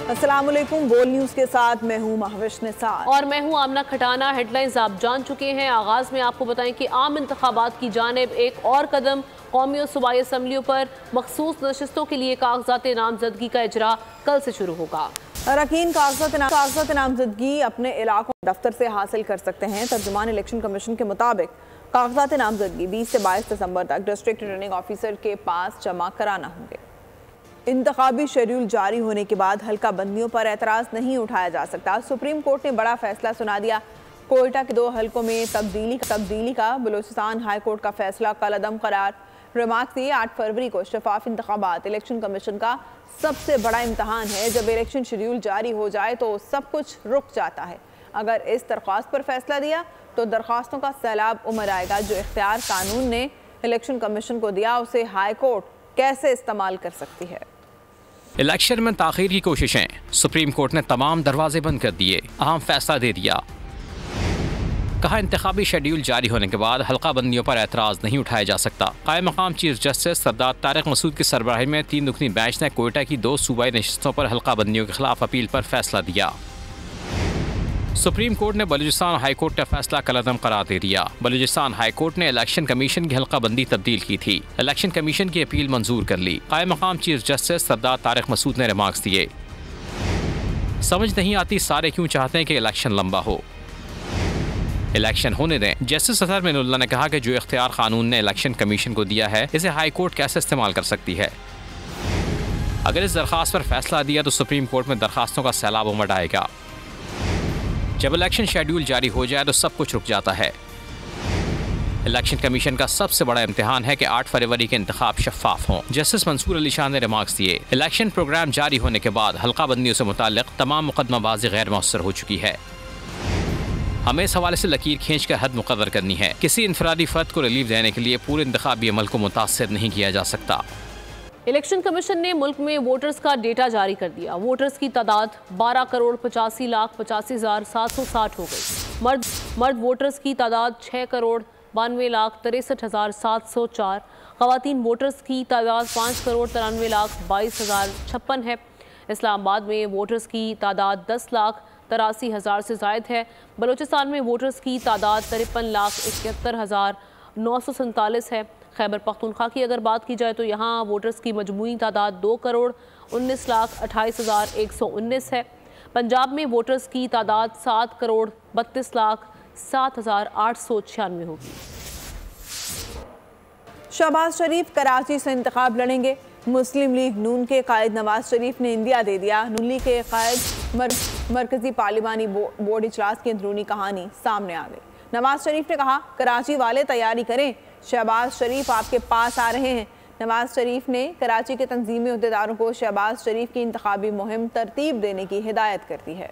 अस्सलामुअलैकुम, बोल न्यूज़ के साथ मैं हूँ महविश निसार और मैं हूँ आमना खटाना। हेडलाइंस आप जान चुके हैं। आगाज़ में आपको बताएं कि आम इंतखाबात की जानिब एक और कदम। कौमी और सूबाई असम्बलियों पर मखसूस नशिस्तों के लिए कागजात नामजदगी का इजरा कल से शुरू होगा। अरकान कागजात नामजदगी अपने इलाकों दफ्तर से हासिल कर सकते हैं। तर्जुमान इलेक्शन कमीशन के मुताबिक कागजात नामजदगी 20 से 22 दिसंबर तक डिस्ट्रिक्ट रिटर्निंग ऑफिसर के पास जमा कराना होंगे। इंतखाबी शेड्यूल जारी होने के बाद हल्का बंदियों पर एतराज़ नहीं उठाया जा सकता। सुप्रीम कोर्ट ने बड़ा फैसला सुना दिया। कोयटा के 2 हल्कों में तब्दीली का बलूचिस्तान हाई कोर्ट का फैसला कलअदम करार। रिमार्क दिए 8 फरवरी को शफाफ इंतखाबात इलेक्शन कमीशन का सबसे बड़ा इम्तहान है। जब इलेक्शन शेड्यूल जारी हो जाए तो सब कुछ रुक जाता है। अगर इस दरख्वास्त पर फैसला दिया तो दरख्वास्तों का सैलाब उमड़ आएगा। जो इख्तियार कानून ने इलेक्शन कमीशन को दिया उसे हाई कोर्ट कैसे इस्तेमाल कर सकती है। इलेक्शन में ताखीर की कोशिशें, सुप्रीम कोर्ट ने तमाम दरवाजे बंद कर दिए, अहम फैसला दे दिया। कहा इंतखाबी शेड्यूल जारी होने के बाद हल्का बंदियों पर एतराज़ नहीं उठाया जा सकता। कायम मकाम चीफ जस्टिस सरदार तारिक मसूद की सरबराही में 3 रुकनी बेंच ने कोयटा की 2 सूबाई नशिस्तों पर हल्का बंदियों के खिलाफ अपील पर फैसला दिया। सुप्रीम कोर्ट ने बलूचिस्तान हाई कोर्ट का फैसला कलअदम करार दे दिया। बलूचिस्तान हाई कोर्ट ने इलेक्शन कमीशन की हल्का बंदी तब्दील की थी। इलेक्शन कमीशन की अपील मंजूर कर ली। कायम मकाम चीफ जस्टिस सरदार तारिक मसूद ने रिमार्क्स दिए। समझ नहीं आती सारे क्यों चाहते हैं कि इलेक्शन लंबा हो। इलेक्शन होने दें। जस्टिस अजहर मिनुल्लाह ने कहा कि जो इख्तियार कानून ने इलेक्शन कमीशन को दिया है इसे हाई कोर्ट कैसे इस्तेमाल कर सकती है। अगर इस दरख्वास्त पर फैसला दिया तो सुप्रीम कोर्ट में दरखास्तों का सैलाब उमड़ आएगा। जब इलेक्शन शेड्यूल जारी हो जाए तो सब कुछ रुक जाता है। इलेक्शन कमीशन का सबसे बड़ा इम्तिहान है कि 8 फरवरी के इंतखाब शफाफ हों। जस्टिस मंसूर अली शाह ने रिमार्क्स दिए। इलेक्शन प्रोग्राम जारी होने के बाद हल्का बंदियों से मुताल्लिक तमाम मुकदमाबाजी गैर मौसर हो चुकी है। हमें इस हवाले से लकीर खींच कर हद मुकर्रर करनी है। किसी इंफरादी फर्द को रिलीफ देने के लिए पूरे इंतखाबी अमल को मुतासर नहीं किया जा सकता। इलेक्शन कमीशन ने मुल्क में वोटर्स का डेटा जारी कर दिया। वोटर्स की तादाद 12,85,85,760 हो गई। मर्द वोटर्स की तादाद 6,92,63,704। ख़वातीन वोटर्स की तादाद 5,93,22,056 है। इस्लामाबाद में वोटर्स की तादाद 10,83,000 से ज़ायद है। बलूचिस्तान में वोटर्स की तादाद 53,71,947 है। खैबर पख्तूनख्वा की अगर बात की जाए तो यहाँ वोटर्स की मजमूई तादाद 2,19,28,119 है। पंजाब में वोटर्स की तादाद 7,32,07,896 होगी। शहबाज शरीफ कराची से इंतखाब लड़ेंगे। मुस्लिम लीग नून के कायद नवाज शरीफ ने इंदिया दे दिया। नून लीग के कायद मरकजी पार्लिमानी बोर्ड इजलास की अंदरूनी कहानी सामने आ गई। नवाज शरीफ ने कहा, कराची वाले तैयारी करें, शहबाज शरीफ आपके पास आ रहे हैं। नवाज शरीफ ने कराची के तंजीमी अहदेदारों को शहबाज शरीफ की इंतखाबी मुहिम तरतीब देने की हिदायत कर दी है।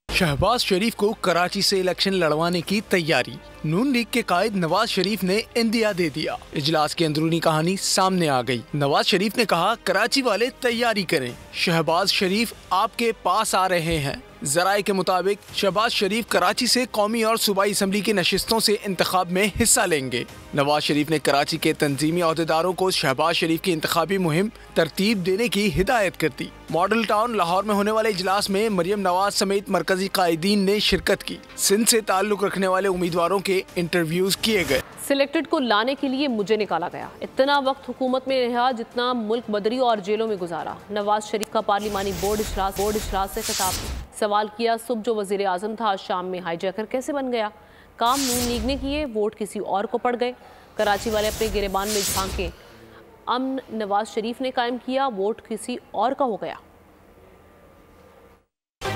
शहबाज शरीफ को कराची से इलेक्शन लड़वाने की तैयारी। नून लीग के कायद नवाज शरीफ ने इंदिया दे दिया। इजलास की अंदरूनी कहानी सामने आ गई। नवाज शरीफ ने कहा, कराची वाले तैयारी करें, शहबाज शरीफ आपके पास आ रहे हैं। जराए के मुताबिक शहबाज शरीफ कराची से कौमी और सूबाई असम्बली की नशिस्तों से इंतखाब में हिस्सा लेंगे। नवाज शरीफ ने कराची के तंजीमी अहदेदारों को शहबाज शरीफ की इंतखाबी मुहिम तरतीब देने की हिदायत कर दी। मॉडल टाउन लाहौर में होने वाले इजलास में मरियम नवाज समेत मरकजी कायदीन ने शिरकत की। सिंध से ताल्लुक रखने वाले उम्मीदवारों के इंटरव्यूज किए गए। सिलेक्टेड को लाने के लिए मुझे निकाला गया। इतना वक्त हुकूमत में रहा जितना मुल्क बदरी और जेलों में गुजारा। नवाज शरीफ का पार्लिमानी बोर्ड इजलास से खिताब। सवाल किया, सुबह जो वजीर आजम था शाम में हाईजैकर कैसे बन गया। काम नून लीग ने किए, वोट किसी और को पड़ गए। कराची वाले अपने गिरेबान में झांके। अमन नवाज शरीफ ने कायम किया, वोट किसी और का हो गया।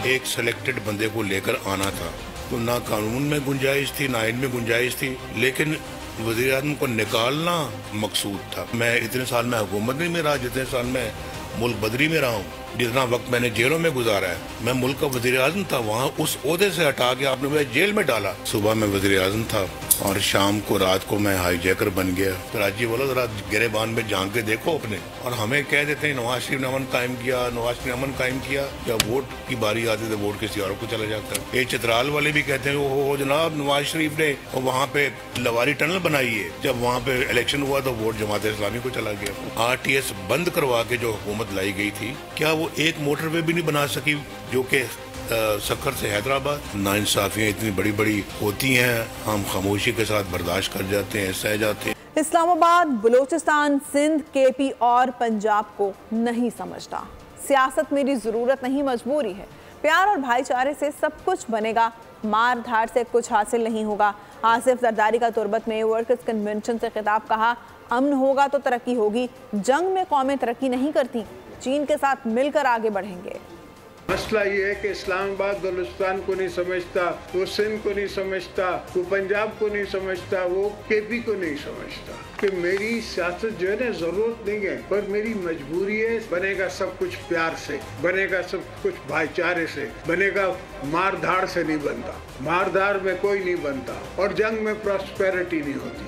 एक सिलेक्टेड बंदे को लेकर आना था तो ना कानून में गुंजाइश थी ना इनमें गुंजाइश थी, लेकिन वज़ीर आज़म को निकालना मकसूद था। मैं इतने साल में हुकूमत में रहा जितने साल में मुल्क बदरी में रहा हूँ। जितना वक्त मैंने जेलों में गुजारा है, मैं मुल्क का वज़ीर आज़म था, वहाँ उस ओहदे से हटा के आपने मुझे जेल में डाला। सुबह में वज़ीर आज़म था और शाम को रात को मैं हाईजैकर बन गया। कराची वालों जरा गिरेबान में झांक के देखो अपने, और हमें कह देते हैं नवाज शरीफ ने अमन कायम किया, नवाज शरीफ ने अमन कायम किया। जब वोट की बारी आती है तो वोट किसी और को चला जाता है। ये चित्राल वाले भी कहते हैं वो जनाब नवाज शरीफ ने वहाँ पे लवारी टनल बनाई है, जब वहाँ पे इलेक्शन हुआ तो वोट जमात इस्लामी को चला गया। RTS बंद करवा के जो हुकूमत लाई गई थी, क्या वो वो एक मोटरवे भी नहीं बना सकी जो कि सक्कर से हैदराबाद। नाइंसाफियाँ इतनी बड़ी बड़ी होती हैं, हम खामोशी के साथ बर्दाश्त कर जाते हैं, सह जाते हैं। इस्लामाबाद बलूचिस्तान, सिंध, केपी और पंजाब को नहीं समझता। सियासत मेरी जरूरत नहीं, मजबूरी है। प्यार और भाईचारे से सब कुछ बनेगा, मार धार से कुछ हासिल नहीं होगा। आसिफ जरदारी का तुर्बत में वर्कर्स कन्वेंशन से खिताब, कहा अमन होगा तो तरक्की होगी, जंग में कौमें तरक्की नहीं करती, चीन के साथ मिलकर आगे बढ़ेंगे। मसला ये है कि इस्लामाबाद बलूचिस्तान को नहीं समझता, वो सिंध को नहीं समझता, वो पंजाब को नहीं समझता, वो केपी को नहीं समझता कि मेरी सियासत जो है ना जरूरत नहीं है, पर मेरी मजबूरी है। बनेगा सब कुछ प्यार से, बनेगा सब कुछ भाईचारे से, बनेगा मार धाड़ से नहीं बनता, मार धाड़ में कोई नहीं बनता, और जंग में प्रॉस्पेरिटी नहीं होती,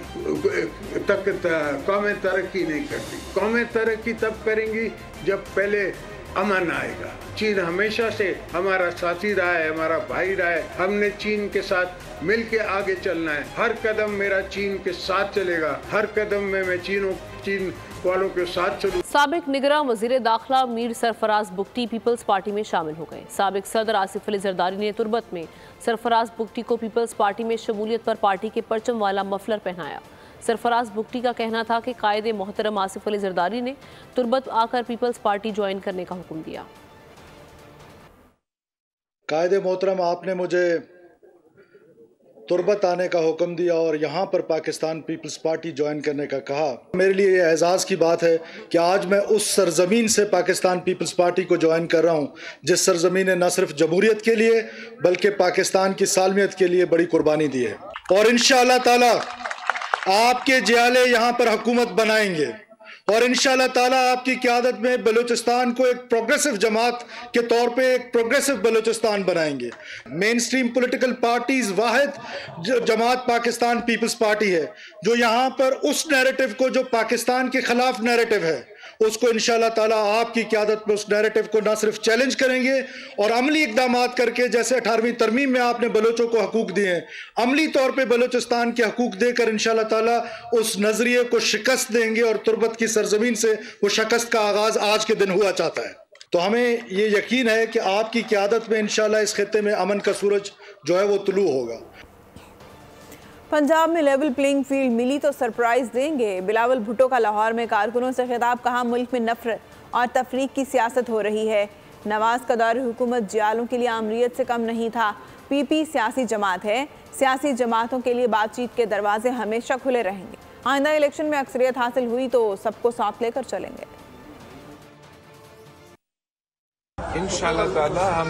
कौमें तरक्की नहीं करती। कौमें तरक्की तब करेंगी जब पहले अमन आएगा। चीन हमेशा से हमारा साथी रहा है, हमारा भाई रहा है, हमने चीन के साथ मिल के आगे चलना है। हर कदम मेरा चीन के साथ चलेगा, हर कदम में मैं चीन वालों के साथ चलूं। साबिक निगरान वजीर दाखिला मीर सरफराज बुगटी पीपल्स पार्टी में शामिल हो गए। साबिक सदर आसिफ अली जरदारी ने तुर्बत में सरफराज बुगटी को पीपल्स पार्टी में शमूलियत पर पार्टी के परचम वाला मफलर पहनाया। सरफराज बुगटी का कहना था कि कायदे मोहतरम आसिफ अली जरदारी ने तुर्बत आकर पीपल्स पार्टी ज्वाइन करने का हुक्म दिया। कायदे मोहतरम, आपने मुझे तुर्बत आने का हुक्म दिया और यहाँ पर पाकिस्तान पीपल्स पार्टी ज्वाइन करने का कहा। मेरे लिए ये एजाज़ की बात है कि आज मैं उस सरजमीन से पाकिस्तान पीपल्स पार्टी को ज्वाइन कर रहा हूँ जिस सरजमीन ने न सिर्फ जमहूरियत के लिए बल्कि पाकिस्तान की सालमियत के लिए बड़ी कुर्बानी दी है। और इंशाअल्लाह ताला आपके जियाले यहाँ पर हुकूमत बनाएंगे और इंशाअल्लाह ताला आपकी क़यादत में बलूचिस्तान को एक प्रोग्रेसिव जमात के तौर पे एक प्रोग्रेसिव बलूचिस्तान बनाएंगे। मेन स्ट्रीम पॉलिटिकल पार्टीज वाहिद जमात पाकिस्तान पीपल्स पार्टी है जो यहाँ पर उस नैरेटिव को जो पाकिस्तान के खिलाफ नैरेटिव है उसको इंशाअल्लाह ताला आपकी क़यादत में उस नैरेटिव को न सिर्फ चैलेंज करेंगे और अमली इक़दामात करके, जैसे 18वीं तरमीम में आपने बलोचों को हकूक़ दिए हैं, अमली तौर पे बलूचिस्तान के हकूक़ देकर इंशाअल्लाह ताला उस नज़रिए को शिकस्त देंगे और तुर्बत की सरजमीन से वो शिकस्त का आगाज़ आज के दिन हुआ चाहता है। तो हमें ये यकीन है कि आपकी क़यादत में इंशाअल्लाह इस खित्ते में अमन का सूरज जो है वो तुलू होगा। पंजाब में लेवल प्लेइंग फील्ड मिली तो सरप्राइज देंगे। बिलावल भुट्टो का लाहौर में कारकुनों से खिताब, कहा मुल्क में नफरत और तफरीक की सियासत हो रही है। नवाज का दौर हुकूमत जियालों के लिए आमरीत से कम नहीं था। पीपी सियासी जमात है, सियासी जमातों के लिए बातचीत के दरवाजे हमेशा खुले रहेंगे। आइंदा इलेक्शन में अक्सरियत हासिल हुई तो सबको साथ लेकर चलेंगे। इंशाअल्लाह ताला हम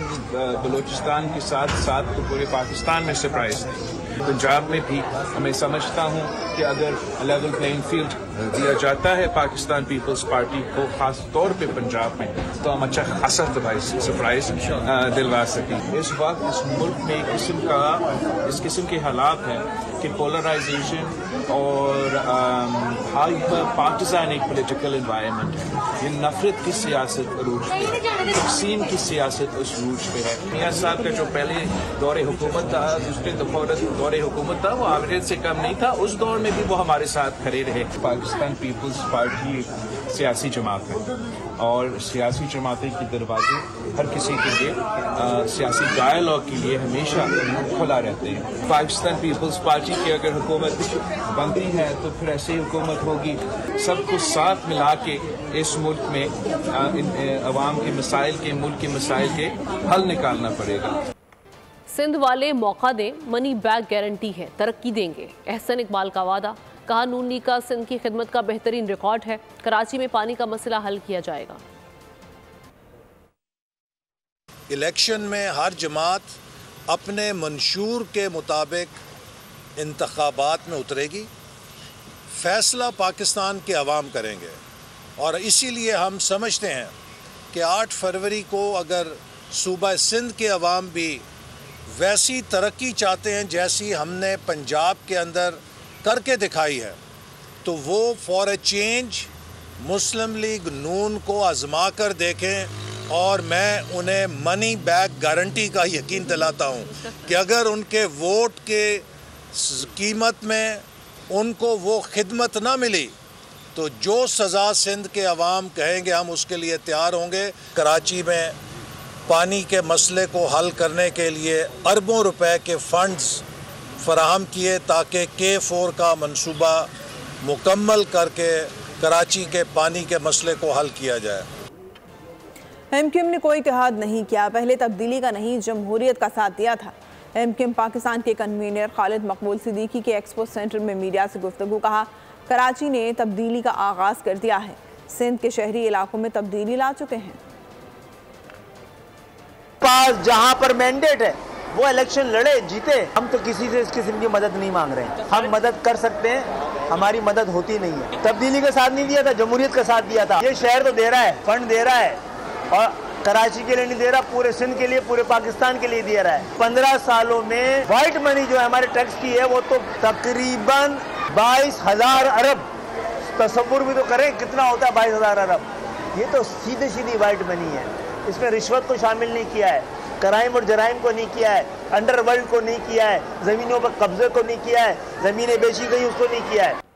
बलूचिस्तान के साथ साथ तो पूरे पाकिस्तान में सरप्राइज देंगे। पंजाब में भी मैं समझता हूँ कि अगर लेवल प्लेइंग फील्ड दिया जाता है पाकिस्तान पीपल्स पार्टी को, खास तौर पे पंजाब में, तो हम अच्छा खासा सरप्राइज दिलवा सकें। इस वक्त इस मुल्क में इस किस्म के हालात हैं कि पोलराइजेशन और हाइपर पार्टिजान एक पोलिटिकल इन्वायरमेंट है। ये नफरत की सियासत अरूज पे है, तकसीम की सियासत उस रूज पे है। मियां साहब का जो पहले दौरे हुकूमत था, दूसरे दौरे हुकूमत था, वो आमरीत से कम नहीं था। उस दौर में भी वो हमारे साथ खड़े रहे। पाकिस्तान पीपल्स पार्टी एक सियासी जमात है और सियासी जमातें के दरवाजे हर किसी के लिए सियासी डायलॉग के लिए हमेशा खुला रहते हैं। पाकिस्तान पीपल्स पार्टी की अगर हुकूमत बनती है तो फिर ऐसी हुकूमत होगी, सबको साथ मिला के इस मुल्क में अवाम के मसाइल के, मुल्क के मसाइल के हल निकालना पड़ेगा। सिंध वाले मौका दें, मनी बैक गारंटी है, तरक्की देंगे। एहसन इकबाल का वादा, कहा नून लीग का सिंध की खिदमत का बेहतरीन रिकॉर्ड है, कराची में पानी का मसला हल किया जाएगा। इलेक्शन में हर जमात अपने मंशूर के मुताबिक इंतखाबात में उतरेगी, फैसला पाकिस्तान के अवाम करेंगे और इसीलिए हम समझते हैं कि 8 फरवरी को अगर सूबा सिंध के अवाम भी वैसी तरक्की चाहते हैं जैसी हमने पंजाब के अंदर करके दिखाई है तो वो for a change Muslim League Noon को आजमा कर देखें और मैं उन्हें मनी बैक गारंटी का यकीन दिलाता हूँ कि अगर उनके वोट के कीमत में उनको वो खिदमत ना मिली तो जो सज़ा सिंध के अवाम कहेंगे हम उसके लिए तैयार होंगे। कराची में पानी के मसले को हल करने के लिए अरबों रुपए के फंड्स फराहम किए ताकि K4 का मंसूबा मुकम्मल करके कराची के पानी के मसले को हल किया जाए। MQM ने कोई इत्तेहाद नहीं किया, पहले तब्दीली का नहीं जमहूरियत का साथ दिया था। MQM पाकिस्तान के कन्वीनर खालिद मकबूल सिद्दीकी के एक्सपो सेंटर में मीडिया से गुफ्तगू कहा, कराची ने तब्दीली का आगाज़ कर दिया है, सिंध के शहरी इलाकों में तब्दीली ला चुके हैं। पास जहां पर मैंडेट है वो इलेक्शन लड़े जीते। हम तो किसी से इस किस्म की मदद नहीं मांग रहे हैं। हम मदद कर सकते हैं, हमारी मदद होती नहीं है। तब्दीली का साथ नहीं दिया था, जमहूरियत का साथ दिया था। ये शहर तो दे रहा है, फंड दे रहा है, और कराची के लिए नहीं दे रहा, पूरे सिंध के लिए, पूरे पाकिस्तान के लिए दे रहा है। 15 सालों में व्हाइट मनी जो है हमारे टैक्स की है वो तो तकरीबन 22,000 अरब। तसव्वुर भी तो करें कितना होता है 22,000 अरब। ये तो सीधी सीधी व्हाइट मनी है। इसमें रिश्वत को शामिल नहीं किया है, क्राइम और जराइम को नहीं किया है, अंडरवर्ल्ड को नहीं किया है, ज़मीनों पर कब्जे को नहीं किया है, ज़मीनें बेची गई उसको नहीं किया है।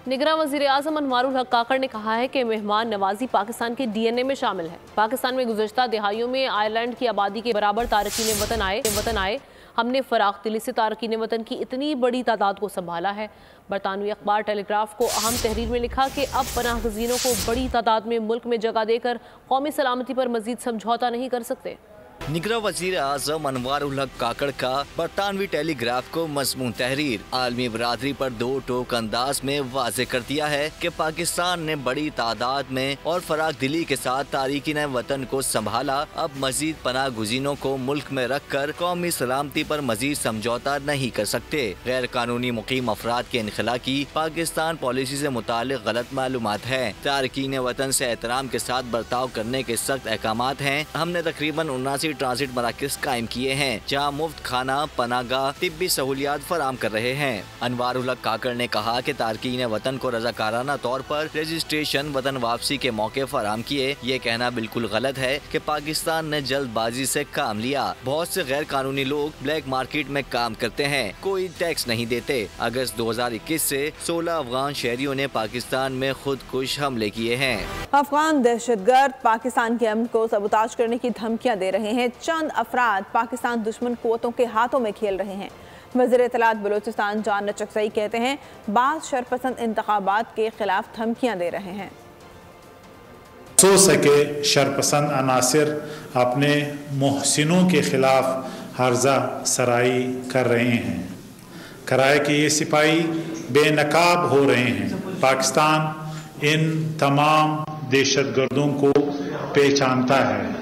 निगरान वज़ीर आज़म अनवारुल हक काकड़ ने कहा है कि मेहमान नवाजी पाकिस्तान के DNA में शामिल है। पाकिस्तान में गुज़श्ता दिहाइयों में आयरलैंड की आबादी के बराबर तारकीन वतन आए। हमने फ़राख दिली से तारकीन वतन की इतनी बड़ी तादाद को संभाला है। बरतानवी अखबार टेलीग्राफ को अहम तहरीर में लिखा कि अब पनाह गज़ीनों को बड़ी तादाद में मुल्क में जगह देकर कौमी सलामती पर मज़ीद समझौता नहीं कर सकते। निगरान वज़ीर आज़म अनवारुल हक काकड़ का बरतानवी टेलीग्राफ को मज़मून तहरीर आलमी बरादरी पर दो टोक अंदाज में वाज़े कर दिया है कि पाकिस्तान ने बड़ी तादाद में और फराख दिली के साथ तारकीन वतन को संभाला। अब मजीद पनाह गुज़ीनों को मुल्क में रख कर कौमी सलामती पर मजीद समझौता नहीं कर सकते। गैर कानूनी मुकीम अफराद के इनखला की पाकिस्तान पॉलिसी से मुतालिक गलत मालूमात है। तारकीन वतन से एहतराम के साथ बर्ताव करने के सख्त अहकामात हैं। हमने तकरीबन 79 ट्रांजिट मराकज़ कायम किए हैं जहाँ मुफ्त खाना, पनागा, तिब्बी सहूलियात फराम कर रहे हैं। अनवारुल हक काकड़ ने कहा कि तारकीन वतन को रज़ाकाराना तौर पर रजिस्ट्रेशन वतन वापसी के मौके फराम किए। ये कहना बिल्कुल गलत है कि पाकिस्तान ने जल्दबाजी से काम लिया। बहुत से गैर कानूनी लोग ब्लैक मार्केट में काम करते हैं, कोई टैक्स नहीं देते। अगस्त 2021 से 16 अफगान शहरियों ने पाकिस्तान में खुदकुश हमले किए हैं। अफगान दहशतगर्द पाकिस्तान के अमन को सबूताज करने की धमकियां दे रहे हैं। चंद अफराद पाकिस्तान दुश्मन क़ुव्वतों के हाथों में खेल रहे हैं। वज़ीर इत्तलात बलूचिस्तान जान नचकसई कहते हैं, बाज़ शरपसंद इंतखाबात के खिलाफ धमकियां दे रहे हैं। हो सके शरपसंद अनासिर अपने मोहसिनों के खिलाफ हर्जा सराई कर रहे हैं। कराए कि ये सिपाही बेनकाब हो रहे हैं। पाकिस्तान इन तमाम दहशतगर्दों को पहचानता है।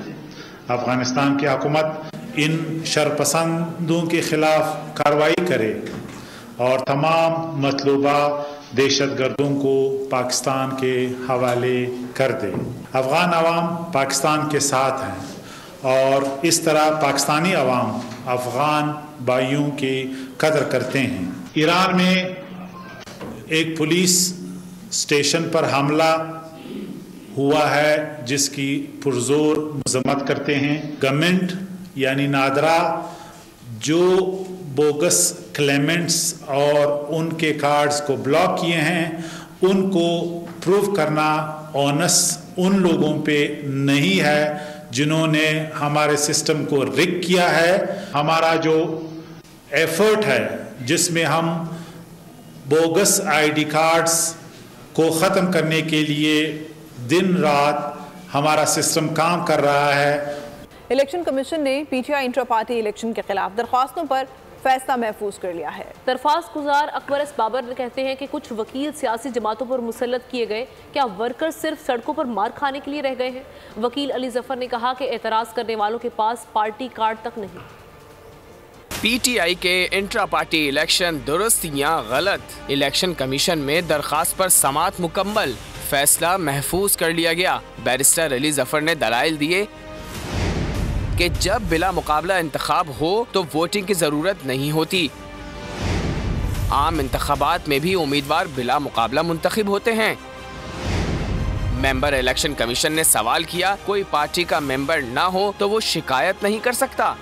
अफगानिस्तान की हुकूमत इन शरपसंदों के खिलाफ कार्रवाई करे और तमाम मतलूबा दहशतगर्दों को पाकिस्तान के हवाले कर दे। अफगान अवाम पाकिस्तान के साथ हैं और इस तरह पाकिस्तानी अवाम अफगान भाइयों की कदर करते हैं। ईरान में एक पुलिस स्टेशन पर हमला हुआ है जिसकी पुरजोर मजम्मत करते हैं। गवर्नमेंट यानी नादरा जो बोगस क्लेमेंट्स और उनके कार्ड्स को ब्लॉक किए हैं उनको प्रूव करना ओनस उन लोगों पे नहीं है जिन्होंने हमारे सिस्टम को रिग किया है। हमारा जो एफर्ट है जिसमें हम बोगस आईडी कार्ड्स को ख़त्म करने के लिए दिन रात हमारा सिस्टम काम कर रहा है। इलेक्शन कमीशन ने PTI इंट्रा पार्टी इलेक्शन के खिलाफ दरख्वास्तों पर फैसला महफूज कर लिया है। दरख्वास्त गुजार अकबर एस बाबर कहते हैं कि कुछ वकील सियासी जमातों पर मुसल्लत किए गए, क्या वर्कर सिर्फ सड़कों पर मार खाने के लिए रह गए हैं? वकील अली जफर ने कहा कि एतराज़ करने वालों के पास पार्टी कार्ड तक नहीं। PTI के इंट्रा पार्टी इलेक्शन दुरुस्त या गलत? इलेक्शन कमीशन में दरख्वास्त पर समाअत मुकम्मल, फैसला महफूज कर लिया गया। बैरिस्टर अली जफर ने दलाइल दिए कि जब बिला मुकाबला इंतखाब हो तो वोटिंग की जरूरत नहीं होती। आम इंतखाबात में भी उम्मीदवार बिला मुकाबला मुंतखब होते हैं। मेंबर इलेक्शन कमीशन ने सवाल किया, कोई पार्टी का मेंबर ना हो तो वो शिकायत नहीं कर सकता।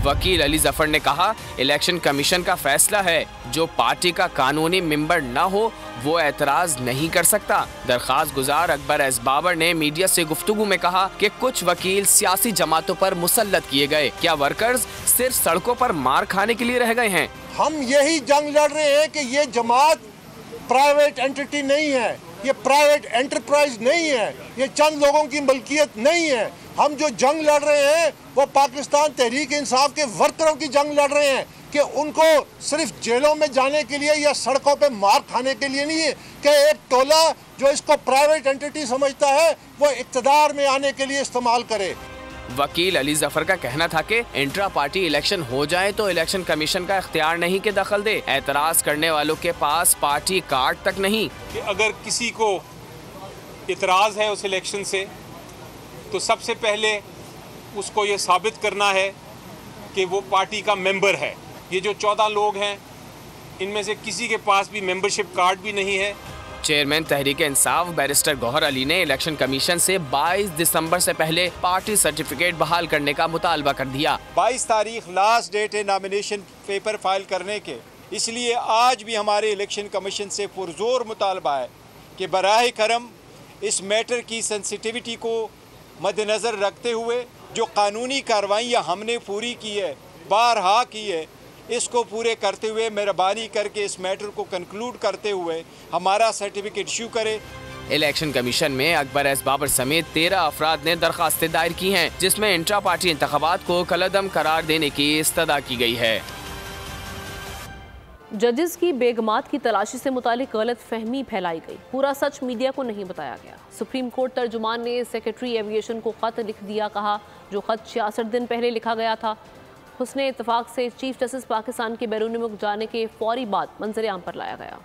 वकील अली जफर ने कहा, इलेक्शन कमीशन का फैसला है, जो पार्टी का कानूनी मेंबर न हो वो एतराज नहीं कर सकता। दरखास्त गुजार अकबर एस बाबर ने मीडिया से गुफ्तगू में कहा कि कुछ वकील सियासी जमातों पर मुसल्लत किए गए। क्या वर्कर्स सिर्फ सड़कों पर मार खाने के लिए रह गए हैं? हम यही जंग लड़ रहे हैं कि ये जमात प्राइवेट एंटिटी नहीं है, ये प्राइवेट एंटरप्राइज नहीं है, ये चंद लोगों की मलकियत नहीं है। हम जो जंग लड़ रहे हैं वो पाकिस्तान तहरीक इंसाफ के वर्करों की जंग लड़ रहे हैं कि उनको सिर्फ जेलों में जाने के लिए या सड़कों पे मार खाने के लिए नहीं है कि एक टोला जो इसको प्राइवेट एंटिटी समझता है वो इक़्तिदार में आने के लिए इस्तेमाल करे। वकील अली जफर का कहना था कि इंट्रा पार्टी इलेक्शन हो जाए तो इलेक्शन कमीशन का इख्तियार नहीं कि दखल दे। एतराज करने वालों के पास पार्टी कार्ड तक नहीं। कि अगर किसी को इतराज है उस इलेक्शन से तो सबसे पहले उसको ये साबित करना है कि वो पार्टी का मेंबर है। ये जो 14 लोग हैं इनमें से किसी के पास भी मेंबरशिप कार्ड भी नहीं है। चेयरमैन तहरीक इंसाफ बैरिस्टर गौहर अली ने इलेक्शन कमीशन से 22 दिसंबर से पहले पार्टी सर्टिफिकेट बहाल करने का मुतालबा कर दिया। 22 तारीख लास्ट डेट है नॉमिनेशन पेपर फाइल करने के, इसलिए आज भी हमारे इलेक्शन कमीशन से पुरजोर मुतालबा है कि बराह करम इस मैटर की सेंसिटिविटी को मद्देनज़र रखते हुए जो कानूनी कार्रवाइयाँ हमने पूरी की है, बारहा की है, इसको पूरे करते हुए मेहरबानी करके इस मैटर को कंक्लूड करते हुए हमारा सर्टिफिकेट इशू करे। इलेक्शन कमीशन में अकबर एस बाबर समेत 13 अफराद ने दरखास्तें दायर की हैं, जिसमें इंट्रा पार्टी इंतखाबात को कलअदम करार देने की इस्तदा की गई है। जजेस की बेगमात की तलाशी से मुतालिक गलत फहमी फैलाई गई, पूरा सच मीडिया को नहीं बताया गया। सुप्रीम कोर्ट तर्जुमान ने सेक्रेटरी एविएशन को खत लिख दिया, कहा जो खत 66 दिन पहले लिखा गया था। हुस्ने इत्तफाक से चीफ जस्टिस पाकिस्तान के बैरून मुल्क जाने के फौरी बाद मंजर आम पर लाया गया।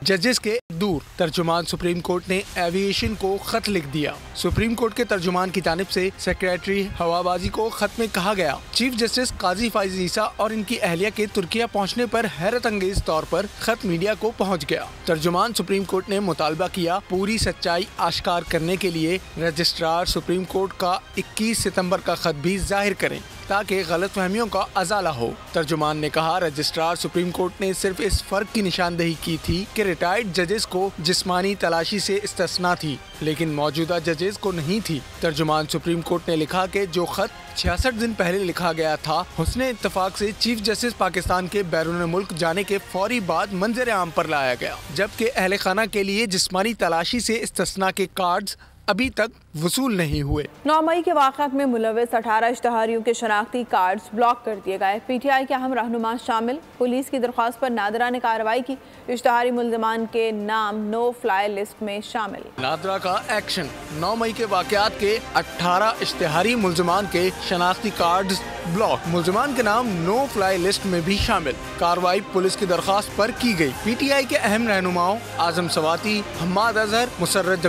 जजेस के दूर तर्जुमान सुप्रीम कोर्ट ने एविएशन को खत लिख दिया। सुप्रीम कोर्ट के तर्जुमान की जानिब से सेक्रेटरी हवाबाजी को खत में कहा गया, चीफ जस्टिस काजी फाइज ईसा और इनकी अहलिया के तुर्किया पहुंचने पर हैरत अंगेज तौर पर खत मीडिया को पहुंच गया। तर्जुमान सुप्रीम कोर्ट ने मुतालबा किया पूरी सच्चाई आश्कार करने के लिए रजिस्ट्रार सुप्रीम कोर्ट का 21 सितम्बर का खत भी जाहिर करें ताकि गलतफहमियों का अजाला हो। तर्जुमान ने कहा, रजिस्ट्रार सुप्रीम कोर्ट ने सिर्फ इस फर्क की निशानदेही की थी कि रिटायर्ड जजेस को जिस्मानी तलाशी से इस्तिस्ना थी, लेकिन मौजूदा जजेस को नहीं थी। तर्जुमान सुप्रीम कोर्ट ने लिखा कि जो खत 66 दिन पहले लिखा गया था, हुस्ने इत्तफाक से चीफ जस्टिस पाकिस्तान के बैरून मुल्क जाने के फौरी बाद मंजर आम पर लाया गया, जबकि अहले खाना के लिए जिस्मानी तलाशी से इस्तिस्ना के कार्ड्स अभी तक वसूल नहीं हुए। 9 मई के वाक़यात में मुलव्वस 18 इश्तहारियों के शनाख्ती कार्ड्स ब्लॉक कर दिए गए। PTI के अहम रहनुमा शामिल। पुलिस की दरख्वास्त पर नादरा ने कार्रवाई की। इश्तहारी मुल्ज़मान के नाम नो फ्लाई लिस्ट में शामिल। नादरा का एक्शन। 9 मई के वाक़यात के 18 इश्तहारी मुल्ज़मान के शनाख्ती कार्ड्स ब्लॉक, मुल्ज़मान के नाम नो फ्लाई लिस्ट में भी शामिल। कार्रवाई पुलिस की दरख्वास्त पर की गई। PTI के अहम रहनुमाओं आजम सवाती, हम्माद अजहर, मुसर्रत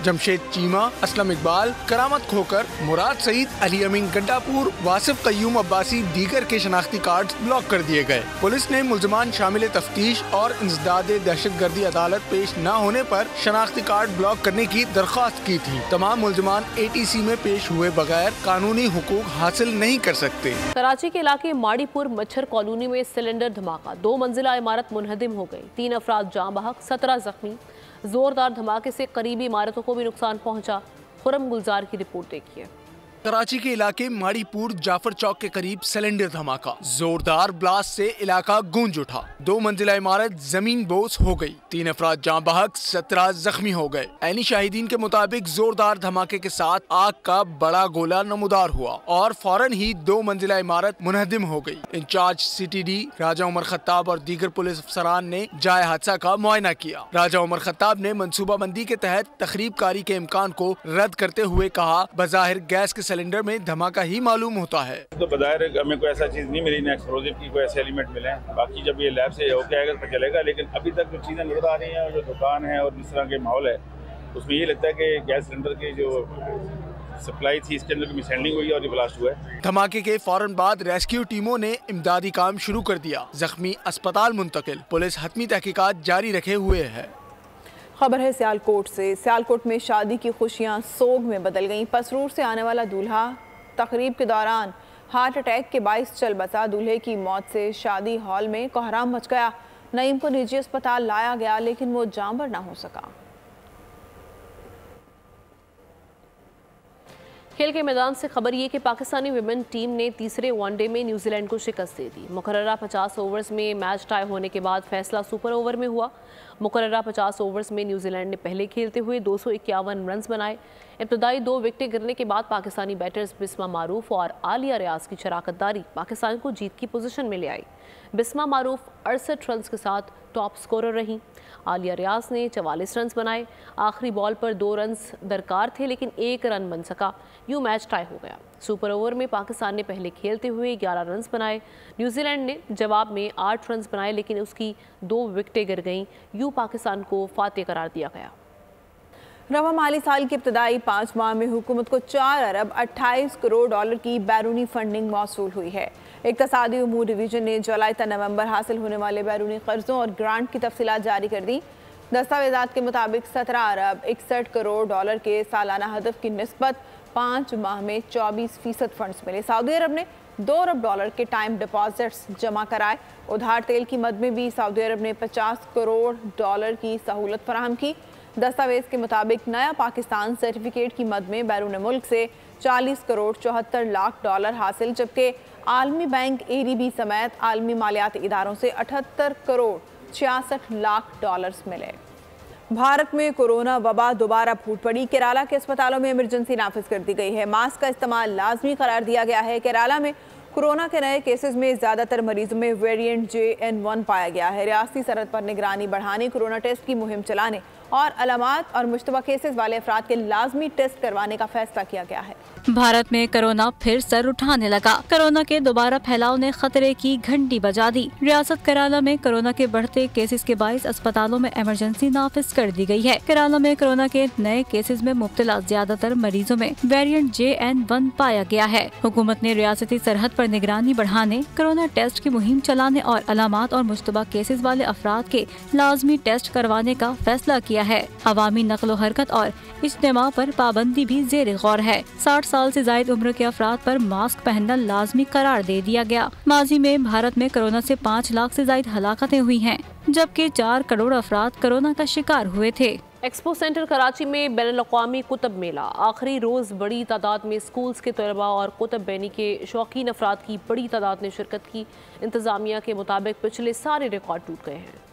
जमशेद चीमा, असलम इकबाल, करामत खोकर, मुराद सईद, अली अमीन गड्डापुर, वासिफ कयूम अब्बासी दीगर के शनाख्ती कार्ड ब्लॉक कर दिए गए। पुलिस ने मुल्ज़मान शामिल तफ्तीश और इंसदाद दहशतगर्दी अदालत पेश न होने पर शनाख्ती कार्ड ब्लॉक करने की दरख्वास्त की थी। तमाम मुल्ज़मान ATC में पेश हुए बगैर कानूनी हुकूक हासिल नहीं कर सकते। कराची के इलाके माड़ीपुर मच्छर कॉलोनी में सिलेंडर धमाका, 2 मंजिला इमारत मुनहदिम हो गई, 3 अफराद जाँ बहक, 17 जख्मी। जोरदार धमाके से करीबी इमारतों को भी नुकसान पहुंचा। खुरम गुलजार की रिपोर्ट देखिए। कराची के इलाके माड़ीपुर जाफर चौक के करीब सिलेंडर धमाका, जोरदार ब्लास्ट से इलाका गूंज उठा। 2 मंजिला इमारत जमीन बोस हो गई, 3 अफराद जाँ बहक, 17 जख्मी हो गए। ऐनी शाहिदीन के मुताबिक जोरदार धमाके के साथ आग का बड़ा गोला नमूदार हुआ और फौरन ही 2 मंजिला इमारत मुनहदिम हो गई। इंचार्ज CTD राजा उमर खत्ताब और दीगर पुलिस अफसरान ने जाए हादसा का मुआयना किया। राजा उमर खत्ताब ने मनसूबाबंदी के तहत तखरीबकारी के इम्कान को रद्द करते हुए कहा, बज़ाहिर गैस के सिलेंडर में धमाका ही मालूम होता है। तो बज़ाहिर हमें कोई ऐसा चीज नहीं मिली, ना एक्सप्लोजिव की कोई ऐसे एलिमेंट मिले हैं। बाकी जब ये लैब से होके आएगा तो चलेगा, लेकिन अभी तक जो चीजें नजर आ रही हैं और जो दुकान है और जिस तरह के माहौल है उसमें ये लगता है कि गैस सिलेंडर की जो सप्लाई थी इसके अंदर मिसहैंडलिंग हुई और ये ब्लास्ट हुआ है। धमाके के फौरन बाद रेस्क्यू टीमों ने इमदादी काम शुरू कर दिया। जख्मी अस्पताल मुंतकिल। पुलिस हतमी तहकीकात जारी रखे हुए है। खबर है सियालकोट से। सियालकोट में शादी की खुशियां सोग में बदल गईं। पसरूर से आने वाला दूल्हा तकरीब के दौरान हार्ट अटैक के बाइस चल बसा। दूल्हे की मौत से शादी हॉल में कोहराम मच गया। नईम को निजी अस्पताल लाया गया लेकिन वो जांबर ना हो सका। खेल के मैदान से खबर ये कि पाकिस्तानी विमेन टीम ने तीसरे वनडे में न्यूजीलैंड को शिकस्त दे दी। मुकर्ररा 50 ओवर्स में मैच टाई होने के बाद फैसला सुपर ओवर में हुआ। मुकर्ररा 50 ओवर्स में न्यूजीलैंड ने पहले खेलते हुए 251 रन बनाए। इब्तदाई 2 विकेटें गिरने के बाद पाकिस्तानी बैटर्स बिस्मा मारूफ और आलिया रियाज की शराकतदारी पाकिस्तान को जीत की पोजीशन में ले आई। बिस्मा मारूफ 68 रन के साथ टॉप स्कोरर रहीं। आलिया रियाज ने 44 रन बनाए। आखिरी बॉल पर 2 रन दरकार थे लेकिन 1 रन बन सका। यूं मैच टाई हो गया। सुपर ओवर में पाकिस्तान ने पहले खेलते हुए 11 रन बनाए। न्यूजीलैंड ने जवाब में 8 रन बनाए लेकिन उसकी 2 विकेटें गिर गईं। यूं पाकिस्तान को फातेह करार दिया गया। रवा माली साल के इब्तदाई 5 माह में हुकूमत को 4 अरब 28 करोड़ डॉलर की बैरूनी फंडिंग मौसूल हुई है। इक़्तिसादी उमूर डिवीजन ने जुलाई तक नवंबर हासिल होने वाले बैरूनी कर्जों और ग्रांट की तफसीलात जारी कर दी। दस्तावेजात के मुताबिक 17 अरब 61 करोड़ डॉलर के सालाना हदफ की निस्बत 5 माह में 24% फंड्स मिले। सऊदी अरब ने 2 अरब डॉलर के टाइम डिपॉजिट्स जमा कराए। उधार तेल की मद में भी सऊदी अरब ने 50 करोड़ डॉलर की सहूलत फराहम की। दस्तावेज के मुताबिक नया पाकिस्तान सर्टिफिकेट की मद में बैरून मुल्क से 40 करोड़ 74 लाख डॉलर हासिल, जबकि आलमी बैंक ADB समेत आलमी मालियाती इदारों से 78 करोड़ 66 लाख डॉलर्स मिले। भारत में कोरोना वबा दोबारा फूट पड़ी। केरला के अस्पतालों में इमरजेंसी नाफिज कर दी गई है। मास्क का इस्तेमाल लाजमी करार दिया गया है। केरला में कोरोना के नए केसेस में ज़्यादातर मरीजों में वेरिएंट JN1 पाया गया है। रियासती सरहद पर निगरानी बढ़ाने, कोरोना टेस्ट की मुहिम चलाने और अलामात और मुश्तबा केसेस वाले अफराद के लाजमी टेस्ट करवाने का फैसला किया गया है। भारत में कोरोना फिर सर उठाने लगा। कोरोना के दोबारा फैलाव ने खतरे की घंटी बजा दी। रियासत केरला में कोरोना के बढ़ते केसेस के बाइस अस्पतालों में इमरजेंसी नाफिज कर दी गई है। केरला में कोरोना के नए केसेस में मुब्तला ज्यादातर मरीजों में वेरिएंट JN1 पाया गया है। हुकूमत ने रियासती सरहद पर निगरानी बढ़ाने, कोरोना टेस्ट की मुहिम चलाने और अलामात और मुश्तबा केसेस वाले अफराद के लाजमी टेस्ट करवाने का फैसला किया है। अवामी नक्लो हरकत और इज्तिमा पर पाबंदी भी जेर गौर है। 60 साल से जायद उम्र के अफराद पर मास्क पहनना लाजमी करार दे दिया गया। माजी में भारत में कोरोना से 5 लाख से जायद हलाकतें हुई हैं, जबकि 4 करोड़ अफराद कोरोना का शिकार हुए थे। एक्सपो सेंटर कराची में बैनुल-अक़वामी कुतुब मेला आखिरी रोज बड़ी तादाद में स्कूल्स के तलबा और कुतुब बैनी के शौकीन अफराद की बड़ी तादाद ने शिरकत की। इंतजामिया के मुताबिक पिछले सारे रिकॉर्ड टूट गए हैं।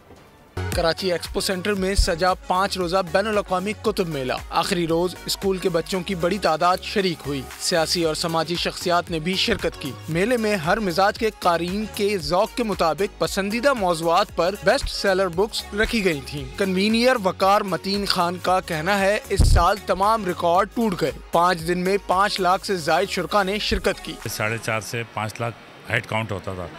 कराची एक्सपो सेंटर में सजा 5 रोजा बैनुल-अक़वामी कुतुब मेला आखिरी रोज स्कूल के बच्चों की बड़ी तादाद शरीक हुई। सियासी और समाजी शख्सियात ने भी शिरकत की। मेले में हर मिजाज के क़ारीन के ज़ौक़ के मुताबिक पसंदीदा मौज़ूआत पर बेस्ट सेलर बुक्स रखी गयी थीं। कन्वीनियर वकार मतीन खान का कहना है इस साल तमाम रिकॉर्ड टूट गए। 5 दिन में 5 लाख से जायद शुरका ने शिरकत की। 4.5 से 5 लाख हेड काउंट होता था।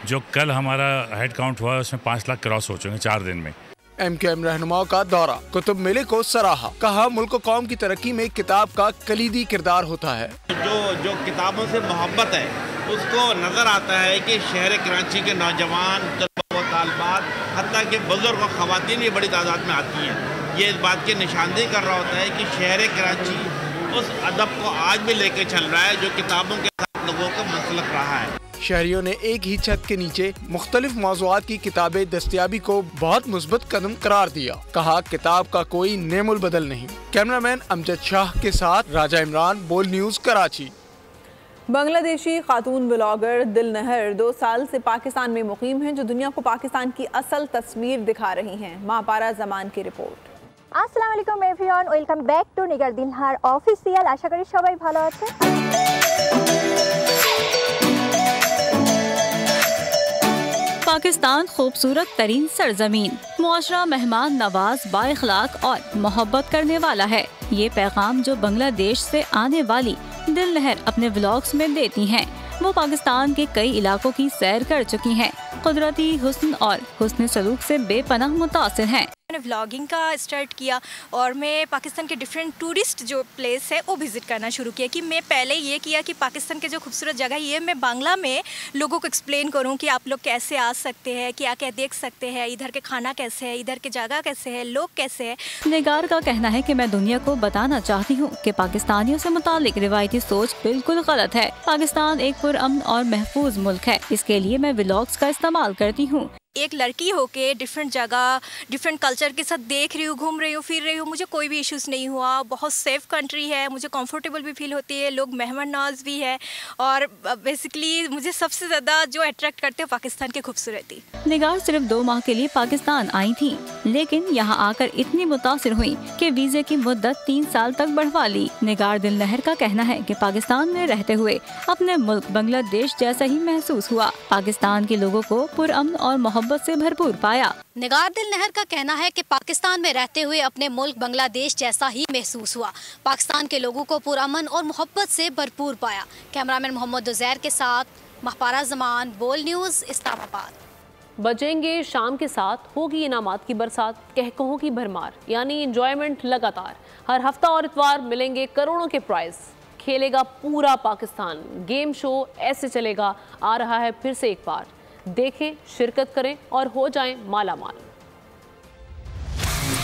जो कल हमारा हेड काउंट हुआ उसमें 5 लाख क्रॉस हो चुके 4 दिन में। MKM रहनुमाओं का दौरा, कुतुब मेले को सराहा, कहा मुल्क व कौम की तरक्की में किताब का कलीदी किरदार होता है। जो किताबों से मोहब्बत है उसको नजर आता है कि शहर कराची के नौजवान तालबात हत्ता के बुजुर्ग और ख़वातीन भी बड़ी तादाद में आती हैं। ये इस बात की निशानदेही कर रहा होता है कि शहर कराची उस अदब को आज भी लेके चल रहा है जो किताबों के साथ लोगों का मुंसलिक रहा है। शहरियों ने एक ही छत के नीचे मुख्तलिफ मौज़ूआत की किताबें दस्तयाबी को बहुत मुस्बत कदम करार दिया। कहा किताब का कोई नेमुल बदल नहीं। कैमरामैन अमजद शाह के साथ राजा इमरान, बोल न्यूज़ कराची। बांग्लादेशी खातून ब्लॉगर दिल नहर 2 साल से पाकिस्तान में मुकीम हैं, जो दुनिया को पाकिस्तान की असल तस्वीर दिखा रही हैं। मापारा जमान की रिपोर्ट। আসসালামু আলাইকুম everyone, welcome back to Nigar Dilhar official. আশা করি সবাই ভালো আছেন। पाकिस्तान खूबसूरत तरीन सरजमीन, मुआशरा मेहमान नवाज, बाइखलाक और मोहब्बत करने वाला है। ये पैगाम जो बांग्लादेश से आने वाली दिल नहर अपने व्लॉग्स में देती हैं। वो पाकिस्तान के कई इलाकों की सैर कर चुकी हैं, कुदरती हुस्न और हुस्न सलूक से बेपनाह मुतासिर हैं। अपने व्लॉगिंग का स्टार्ट किया और मैं पाकिस्तान के डिफरेंट टूरिस्ट जो प्लेस है वो विज़िट करना शुरू किया कि मैं पहले ये किया कि पाकिस्तान के जो खूबसूरत जगह ये मैं बांग्ला में लोगों को एक्सप्लेन करूँ कि आप लोग कैसे आ सकते हैं, क्या क्या देख सकते हैं, इधर के खाना कैसे है, इधर के जगह कैसे है, लोग कैसे है। निगार का कहना है कि मैं दुनिया को बताना चाहती हूँ कि पाकिस्तानियों से मुतालिक रिवायती सोच बिल्कुल गलत है। पाकिस्तान एक पुरअमन और महफूज मुल्क है, इसके लिए मैं व्लॉग्स का इस्तेमाल करती हूँ। एक लड़की होके डिफरेंट जगह डिफरेंट कल्चर के साथ देख रही हूँ, घूम रही हूँ, फिर रही हूँ, मुझे कोई भी इश्यूज़ नहीं हुआ। बहुत सेफ़ कंट्री है, मुझे कंफर्टेबल भी फील होती है, लोग मेहमान नवाज भी है और बेसिकली मुझे सबसे ज़्यादा जो अट्रैक्ट करते हैं पाकिस्तान की खूबसूरती। निगार सिर्फ 2 माह के लिए पाकिस्तान आई थी, लेकिन यहाँ आकर इतनी मुतासिर हुई कि वीज़े की मुद्दत 3 साल तक बढ़वा ली। निगार दिल नहर का कहना है कि पाकिस्तान में रहते हुए अपने मुल्क बांग्लादेश जैसा ही महसूस हुआ। पाकिस्तान के लोगों को पुरअमन और मोहब्बत से भरपूर पाया। निगार दिल नहर का कहना है कि पाकिस्तान में रहते हुए अपने मुल्क बांग्लादेश जैसा ही महसूस हुआ। पाकिस्तान के लोगों को पुरअमन और मोहब्बत से भरपूर पाया। कैमरामैन मोहम्मद उज़ैर के साथ महपारा ज़मान, बोल न्यूज़, इस्लामाबाद। बजेंगे शाम के साथ, होगी इनामात की बरसात, कहकहों की भरमार, यानी एंजॉयमेंट लगातार। हर हफ्ता और इतवार मिलेंगे करोड़ों के प्राइज। खेलेगा पूरा पाकिस्तान। गेम शो ऐसे चलेगा, आ रहा है फिर से एक बार। देखें, शिरकत करें और हो जाएं मालामाल।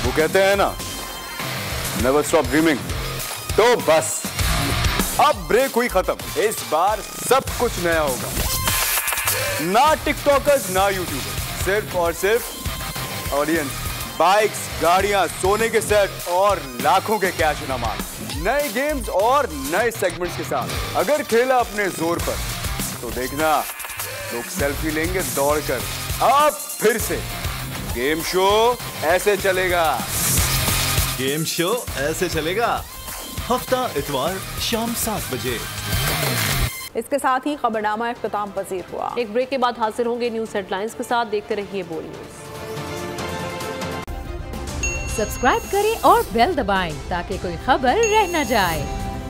वो कहते हैं ना, नेवर स्टॉप ड्रीमिंग। तो बस अब ब्रेक हुई खत्म। इस बार सब कुछ नया होगा। ना टिकटॉकर्स ना यूट्यूबर्स, सिर्फ और सिर्फ ऑडियंस, बाइक्स, गाड़ियां, सोने के सेट और लाखों के कैश इनामात, नए गेम्स और नए सेगमेंट्स के साथ। अगर खेला अपने जोर पर तो देखना लोग सेल्फी लेंगे दौड़कर। अब फिर से गेम शो ऐसे चलेगा। गेम शो ऐसे चलेगा, हफ्ता इतवार शाम 7 बजे। इसके साथ ही खबरनामा इख्तिताम पजीर हुआ। एक ब्रेक के बाद हाजिर होंगे न्यूज़ हेडलाइंस के साथ। देखते रहिए बोल न्यूज़। सब्सक्राइब करें और बेल दबाएं ताकि कोई खबर रह न जाए।